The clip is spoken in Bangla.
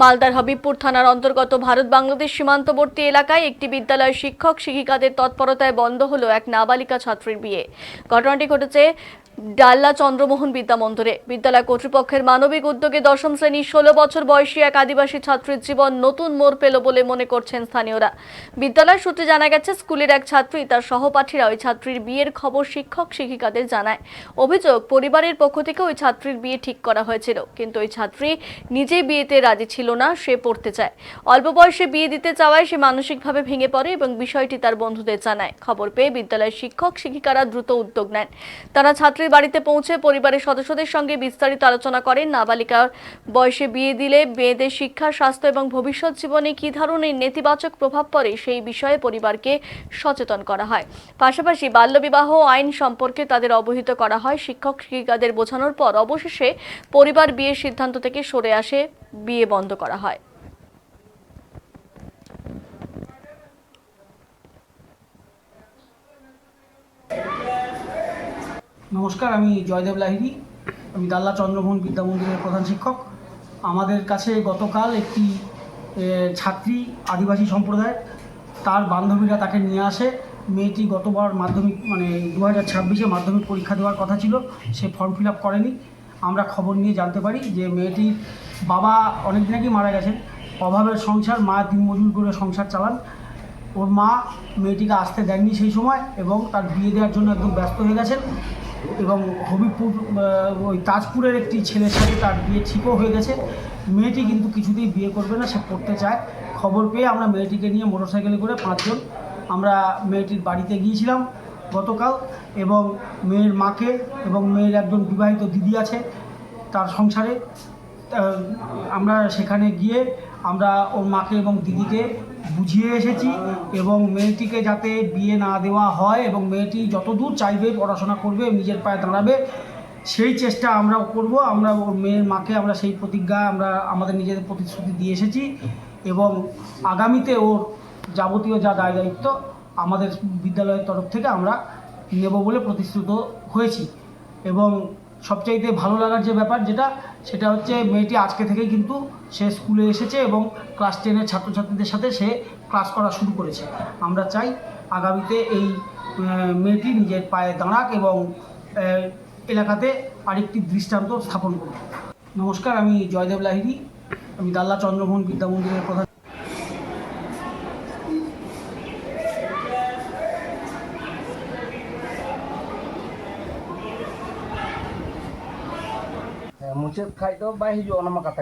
মালদার হবিবপুর থানার অন্তর্গত ভারত বাংলাদেশ সীমান্তবর্তী এলাকায় একটি বিদ্যালয়ের শিক্ষক শিক্ষিকাদের তৎপরতায় বন্ধ হলো এক নাবালিকা ছাত্রীর বিয়ে। ঘটনাটি ঘটেছে ডাল্লা চন্দ্রমোহন বিদ্যা মন্দিরে। বিদ্যালয় কর্তৃপক্ষের মানবিক উদ্যোগে দশম শ্রেণীর 16 বছর বয়সী এক আদিবাসী ছাত্রীর জীবন নতুন মোড় পেল বলে মনে করছেন স্থানীয়রা। বিদ্যালয় সূত্রে জানা গেছে, স্কুলের এক ছাত্রী তার সহপাঠীরা ওই ছাত্রীর বিয়ের খবর শিক্ষক শিক্ষিকাদের জানায়। অভিযোগ, পরিবারের পক্ষ থেকে ওই ছাত্রীর বিয়ে ঠিক করা হয়েছিল, কিন্তু ওই ছাত্রী নিজেই বিয়েতে রাজি ছিল না। সে পড়তে চায়। অল্প বয়সে বিয়ে দিতে চাওয়ায় সে মানসিকভাবে ভেঙে পড়ে এবং বিষয়টি তার বন্ধুদের জানায়। খবর পেয়ে বিদ্যালয়ের শিক্ষক শিক্ষিকারা দ্রুত উদ্যোগ নেন। তারা ছাত্রীর বাড়িতে পৌঁছে পরিবারের সদস্যদের সঙ্গে বিস্তারিত আলোচনা করেন। নাবালিকার বয়সে বিয়ে দিলে মেয়েদের শিক্ষা, স্বাস্থ্য এবং ভবিষ্যৎ জীবনে কী ধরনের নেতিবাচক প্রভাব পড়ে সেই বিষয়ে পরিবারকে সচেতন করা হয়। পাশাপাশি বাল্যবিবাহ আইন সম্পর্কে তাদের অবহিত করা হয়। শিক্ষক শিক্ষিকাদের বোঝানোর পর অবশেষে পরিবার বিয়ের সিদ্ধান্ত থেকে সরে আসে, বিয়ে বন্ধ করা হয়। নমস্কার, আমি জয়দেব লাহিড়ী। আমি ডাল্লা চন্দ্রমোহন বিদ্যা মন্দিরের প্রধান শিক্ষক। আমাদের কাছে গতকাল একটি ছাত্রী, আদিবাসী সম্প্রদায়, তার বান্ধবীরা তাকে নিয়ে আসে। মেয়েটি গতবার মাধ্যমিক 2026-এ মাধ্যমিক পরীক্ষা দেওয়ার কথা ছিল, সে ফর্ম ফিল আপ করেনি। আমরা খবর নিয়ে জানতে পারি যে মেয়েটির বাবা অনেক দিন আগেই মারা গেছেন। অভাবের সংসার, মা দিনমজুর করে সংসার চালান। ওর মা মেয়েটিকে আসতে দেননি সেই সময় এবং তার বিয়ে দেওয়ার জন্য একদম ব্যস্ত হয়ে গেছেন। এবং হবিবপুর ওই তাজপুরের একটি ছেলের সাথে তার বিয়ে ঠিকও হয়ে গেছে। মেয়েটি কিন্তু কিছুতেই বিয়ে করবে না, সে পড়তে চায়। খবর পেয়ে আমরা মেয়েটিকে নিয়ে মোটরসাইকেলে করে 5 জন আমরা মেয়েটির বাড়িতে গিয়েছিলাম গতকাল, এবং মেয়ের মাকে এবং মেয়ের একজন বিবাহিত দিদি আছে তার সংসারে। আমরা সেখানে গিয়ে আমরা ওর মাকে এবং দিদিকে বুঝিয়ে এসেছি এবং মেয়েটিকে যাতে বিয়ে না দেওয়া হয় এবং মেয়েটি যতদূর চাইবে পড়াশোনা করবে, নিজের পায়ে দাঁড়াবে, সেই চেষ্টা আমরাও করব। আমরা ওর মেয়ের মাকে আমরা সেই প্রতিজ্ঞা আমরা আমাদের নিজেদের প্রতিশ্রুতি দিয়ে এসেছি এবং আগামীতে ওর যাবতীয় যা দায় দায়িত্ব আমাদের বিদ্যালয়ের তরফ থেকে আমরা নেব বলে প্রতিশ্রুত হয়েছি। এবং সবচাইতে ভালো লাগার যে ব্যাপার সেটা হচ্ছে মেয়েটি আজকে থেকেই কিন্তু সে স্কুলে এসেছে এবং ক্লাস 10-এর ছাত্রছাত্রীদের সাথে সে ক্লাস করা শুরু করেছে। আমরা চাই আগামীতে এই মেয়েটি নিজের পায়ে দাঁড়াক এবং এলাকাতে আরেকটি দৃষ্টান্ত স্থাপন করুক। নমস্কার, আমি জয়দেব লাহিড়ী। আমি ডাল্লা চন্দ্রমোহন বিদ্যা মন্দিরের প্রধান। muncul kait tu baik hijau nama kata